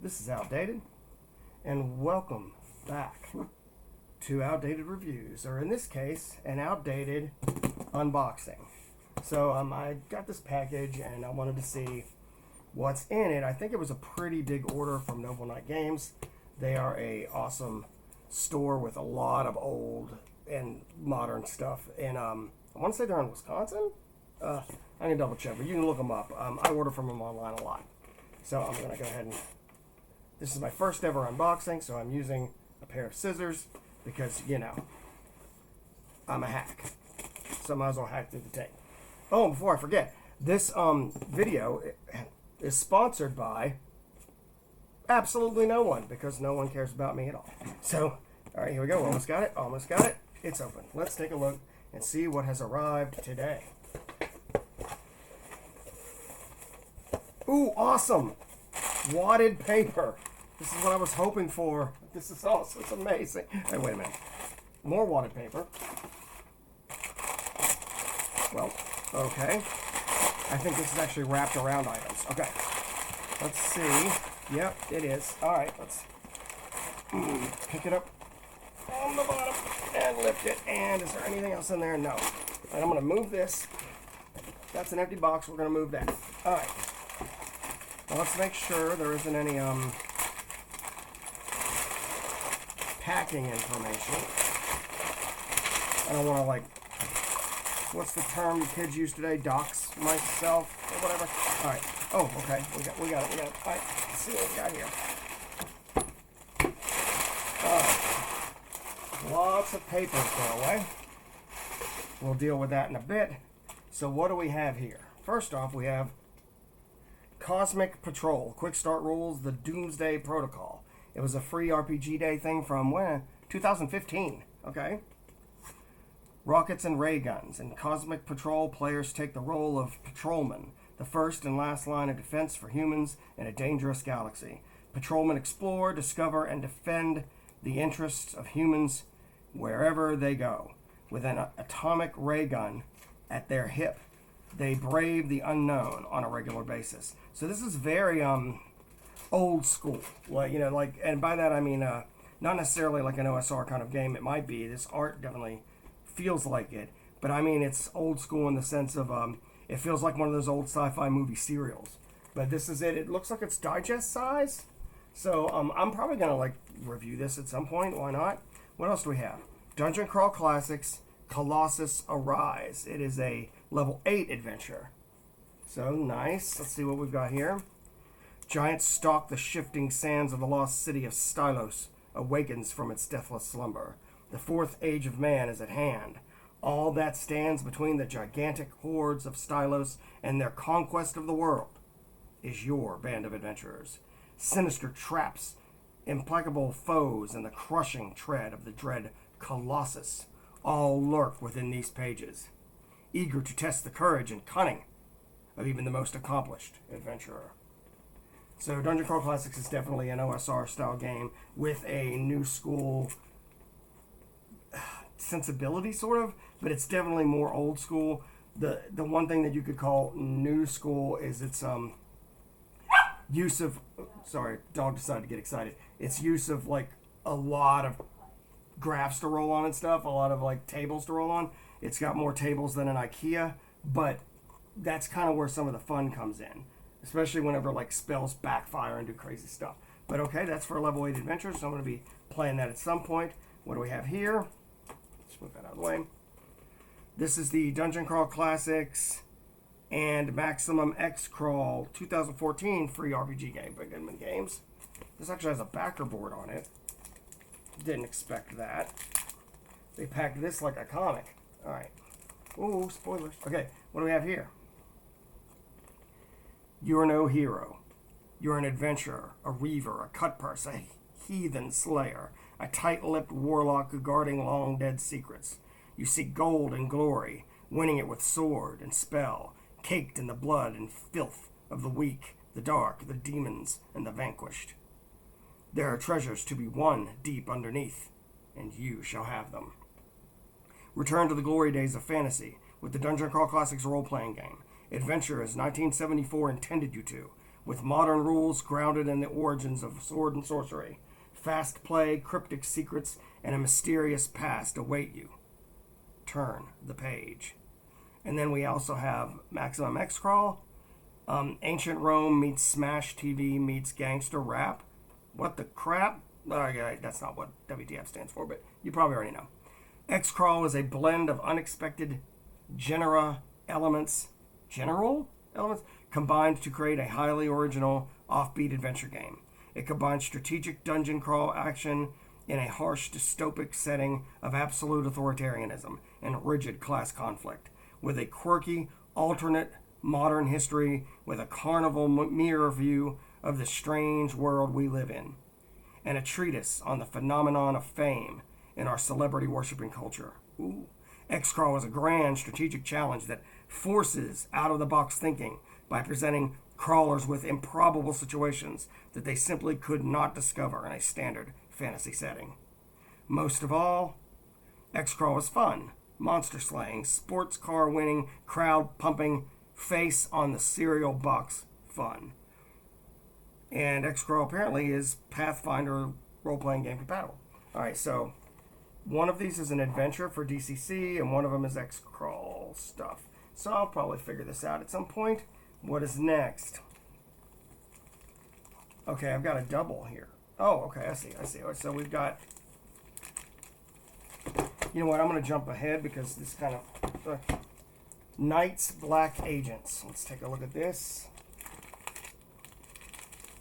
This is Outdated, and welcome back to Outdated Reviews, or in this case, an outdated unboxing. So I got this package and I wanted to see what's in it. I think it was a pretty big order from Noble Knight Games. They are a awesome store with a lot of old and modern stuff, and I want to say they're in Wisconsin. I can double check, but you can look them up. I order from them online a lot. So I'm going to go ahead and... This is my first ever unboxing, so I'm using a pair of scissors because, you know, I'm a hack. So I might as well hack through the tape. Oh, and before I forget, this video is sponsored by absolutely no one because no one cares about me at all. So, all right, here we go. Almost got it. Almost got it. It's open. Let's take a look and see what has arrived today. Ooh, awesome. Wadded paper. This is what I was hoping for. This is awesome. It's amazing. Hey, wait a minute. More wadded paper. Well, okay. I think this is actually wrapped around items. Okay. Let's see. Yep, it is. All right, let's pick it up on the bottom and lift it. And is there anything else in there? No. All right, I'm going to move this. That's an empty box. We're going to move that. All right. Now let's make sure there isn't any packing information. I don't want to, like, what's the term the kids use today? Dox myself or whatever. All right. Oh, okay. We got it. All right. Let's see what we got here. Lots of paper to throw away. We'll deal with that in a bit. So what do we have here? First off, we have Cosmic Patrol, Quick Start Rules, the Doomsday Protocol. It was a free RPG Day thing from when? 2015. Okay. Rockets and ray guns. In Cosmic Patrol, players take the role of patrolmen, the first and last line of defense for humans in a dangerous galaxy. Patrolmen explore, discover, and defend the interests of humans wherever they go. With an atomic ray gun at their hip, they brave the unknown on a regular basis. So this is very old school, like, you know, like, and by that I mean not necessarily like an OSR kind of game. It might be. This art definitely feels like it, but I mean it's old school in the sense of it feels like one of those old sci-fi movie serials. But this is it. It looks like it's digest size, so I'm probably gonna like review this at some point. Why not? What else do we have? Dungeon Crawl Classics, Colossus Arise. It is a level 8 adventure. So nice. Let's see what we've got here. Giants stalk the shifting sands of the lost city of Stylos, awakens from its deathless slumber. The fourth age of man is at hand. All that stands between the gigantic hordes of Stylos and their conquest of the world is your band of adventurers. Sinister traps, implacable foes, and the crushing tread of the dread Colossus all lurk within these pages, eager to test the courage and cunning of even the most accomplished adventurer. So Dungeon Crawl Classics is definitely an OSR style game with a new school sensibility, sort of, but it's definitely more old school. The one thing that you could call new school is its use of, sorry, dog decided to get excited. Its use of like a lot of graphs to roll on and stuff, a lot of like tables to roll on. It's got more tables than an IKEA, but that's kind of where some of the fun comes in, especially whenever like spells backfire and do crazy stuff. But okay, that's for level 8 adventures, so I'm going to be playing that at some point. What do we have here? Let's move that out of the way. This is the Dungeon Crawl Classics and Maximum X Crawl 2014 free RPG game by Goodman Games. This actually has a backer board on it. Didn't expect that. They packed this like a comic. All right. Ooh, spoilers. Okay, what do we have here? You're no hero. You're an adventurer, a reaver, a cutpurse, a heathen slayer, a tight-lipped warlock guarding long-dead secrets. You seek gold and glory, winning it with sword and spell, caked in the blood and filth of the weak, the dark, the demons, and the vanquished. There are treasures to be won deep underneath, and you shall have them. Return to the glory days of fantasy with the Dungeon Crawl Classics role-playing game. Adventure as 1974 intended you to, with modern rules grounded in the origins of sword and sorcery. Fast play, cryptic secrets, and a mysterious past await you. Turn the page. And then we also have Maximum X Crawl. Ancient Rome meets Smash TV meets gangster rap. What the crap? Okay, that's not what WTF stands for, but you probably already know. X Crawl is a blend of unexpected general elements combined to create a highly original, offbeat adventure game. It combines strategic dungeon crawl action in a harsh, dystopic setting of absolute authoritarianism and rigid class conflict, with a quirky, alternate modern history with a carnival mirror view of the strange world we live in, and a treatise on the phenomenon of fame in our celebrity worshiping culture. Ooh. X-Crawl is a grand strategic challenge that forces out-of-the-box thinking by presenting crawlers with improbable situations that they simply could not discover in a standard fantasy setting. Most of all, X-Crawl is fun. Monster slaying, sports car winning, crowd pumping, face on the cereal box fun. And X-Crawl apparently is Pathfinder role-playing game compatible. Alright, so one of these is an adventure for DCC, and one of them is X-Crawl stuff. So I'll probably figure this out at some point. What is next? Okay, I've got a double here. Oh, okay, I see. So we've got... You know what, I'm going to jump ahead because this kind of... Knights Black Agents. Let's take a look at this.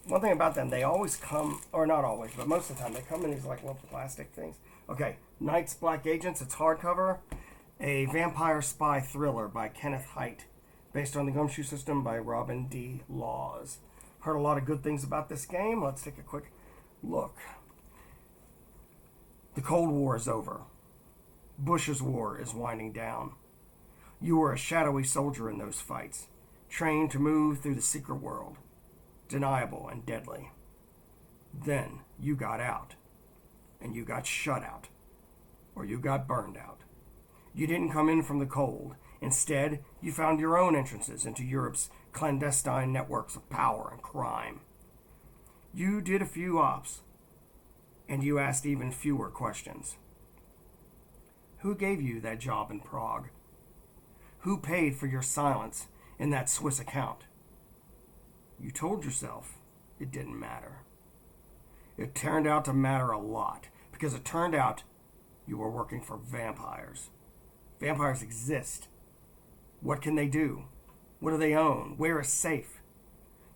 One thing about them, they always come, or not always, but most of the time, they come in these like little plastic things. Okay, Knights Black Agents, it's hardcover. A vampire spy thriller by Kenneth Haidt, based on the Gumshoe System by Robin D. Laws. Heard a lot of good things about this game. Let's take a quick look. The Cold War is over. Bush's War is winding down. You were a shadowy soldier in those fights, trained to move through the secret world, deniable and deadly. Then you got out, and you got shut out, or you got burned out. You didn't come in from the cold. Instead, you found your own entrances into Europe's clandestine networks of power and crime. You did a few ops, and you asked even fewer questions. Who gave you that job in Prague? Who paid for your silence in that Swiss account? You told yourself it didn't matter. It turned out to matter a lot, because it turned out you were working for vampires. Vampires exist. What can they do? What do they own? Where is safe?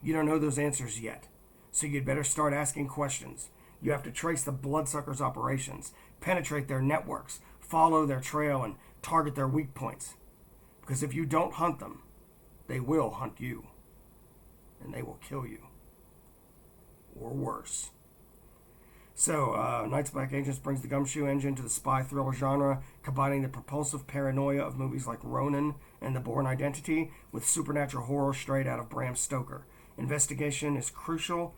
You don't know those answers yet, so you'd better start asking questions. You have to trace the bloodsuckers' operations, penetrate their networks, follow their trail, and target their weak points. Because if you don't hunt them, they will hunt you. And they will kill you. Or worse. So, Knights Black Agents brings the Gumshoe engine to the spy thriller genre, combining the propulsive paranoia of movies like Ronin and The Bourne Identity with supernatural horror straight out of Bram Stoker. Investigation is crucial,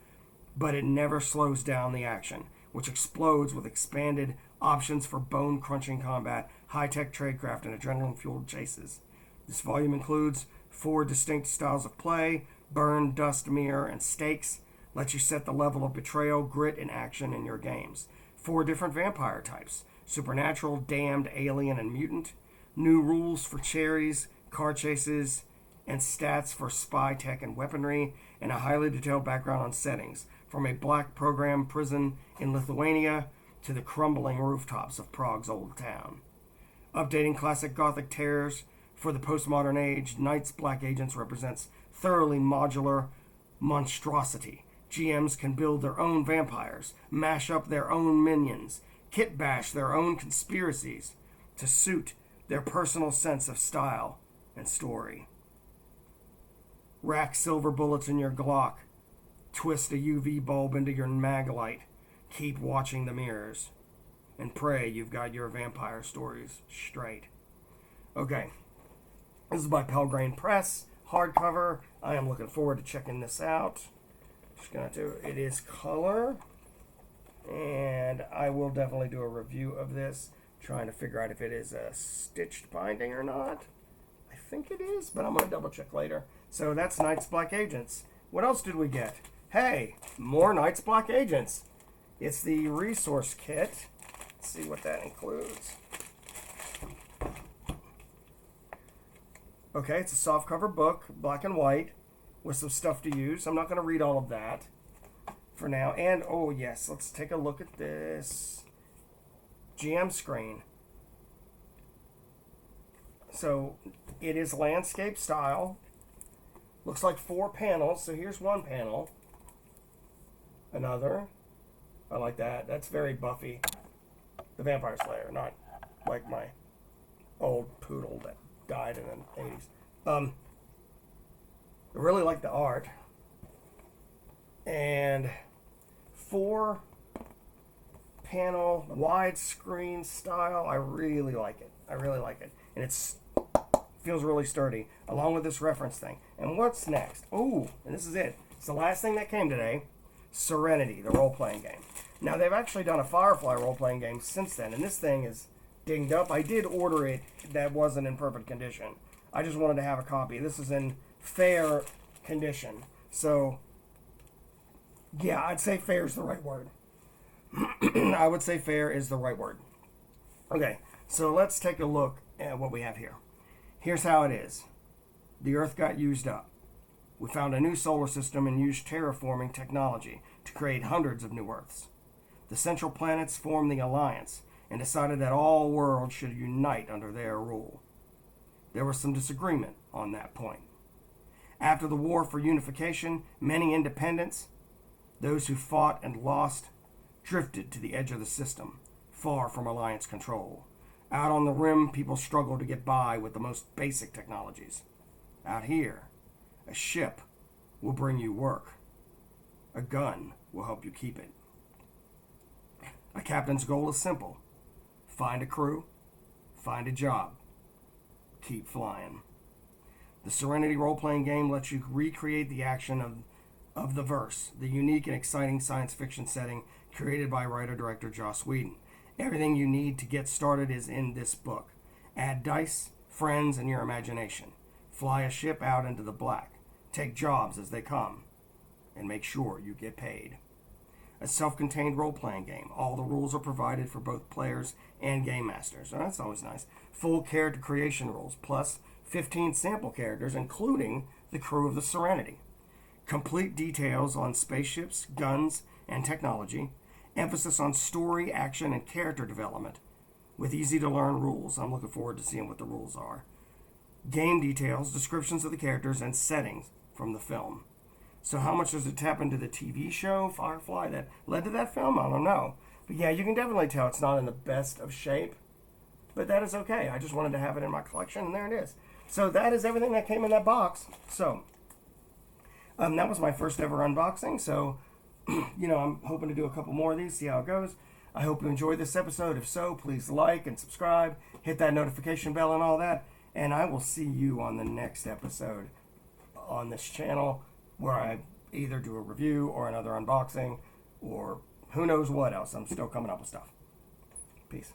but it never slows down the action, which explodes with expanded options for bone-crunching combat, high-tech tradecraft, and adrenaline-fueled chases. This volume includes 4 distinct styles of play: burn, dust, mirror, and stakes. Lets you set the level of betrayal, grit, and action in your games. 4 different vampire types: supernatural, damned, alien, and mutant. New rules for cherries, car chases, and stats for spy tech and weaponry, and a highly detailed background on settings, from a black program prison in Lithuania to the crumbling rooftops of Prague's old town. Updating classic Gothic terrors for the postmodern age, Knights Black Agents represents thoroughly modular monstrosity. GMs can build their own vampires, mash up their own minions, kit bash their own conspiracies to suit their personal sense of style and story. Rack silver bullets in your Glock. Twist a UV bulb into your mag light. Keep watching the mirrors. And pray you've got your vampire stories straight. Okay. This is by Pelgrane Press. Hardcover. I am looking forward to checking this out. Just gonna do it is color. And I will definitely do a review of this. Trying to figure out if it is a stitched binding or not. I think it is, but I'm going to double check later. So that's Knights Black Agents. What else did we get? Hey, more Night's Black Agents. It's the resource kit. Let's see what that includes. Okay, it's a softcover book, black and white, with some stuff to use. I'm not going to read all of that for now. And, oh yes, let's take a look at this GM screen. So, it is landscape style. Looks like 4 panels. So here's one panel. Another. I like that. That's very Buffy the Vampire Slayer, not like my old poodle that died in the 80s. I really like the art. And 4 panel widescreen style. I really like it. I really like it. And it's feels really sturdy, along with this reference thing. And what's next? Oh, and this is it. It's the last thing that came today. Serenity, the role-playing game. Now, they've actually done a Firefly role-playing game since then, and this thing is dinged up. I did order it. That wasn't in perfect condition. I just wanted to have a copy. This is in fair condition. So, yeah, I'd say fair is the right word. I would say fair is the right word. Okay, so let's take a look at what we have here. Here's how it is. The Earth got used up. We found a new solar system and used terraforming technology to create hundreds of new Earths. The central planets formed the Alliance and decided that all worlds should unite under their rule. There was some disagreement on that point. After the war for unification, many independents, those who fought and lost, drifted to the edge of the system, far from Alliance control. Out on the rim, people struggled to get by with the most basic technologies. Out here, a ship will bring you work. A gun will help you keep it. A captain's goal is simple. Find a crew, find a job, keep flying. The Serenity role-playing game lets you recreate the action of the verse, the unique and exciting science fiction setting created by writer-director Joss Whedon. Everything you need to get started is in this book. Add dice, friends, and your imagination. Fly a ship out into the black. Take jobs as they come. And make sure you get paid. A self-contained role-playing game. All the rules are provided for both players and game masters. Oh, that's always nice. Full character creation rules, plus 15 sample characters, including the crew of the Serenity. Complete details on spaceships, guns, and technology. Emphasis on story, action, and character development with easy-to-learn rules. I'm looking forward to seeing what the rules are. Game details, descriptions of the characters, and settings from the film. So how much does it tap into the TV show, Firefly, that led to that film? I don't know. But yeah, you can definitely tell it's not in the best of shape. But that is okay. I just wanted to have it in my collection, and there it is. So that is everything that came in that box. So that was my first ever unboxing. So I'm hoping to do a couple more of these, see how it goes. I hope you enjoyed this episode. If so, please like and subscribe, hit that notification bell and all that, and I will see you on the next episode on this channel where I either do a review or another unboxing or who knows what else. I'm still coming up with stuff. Peace.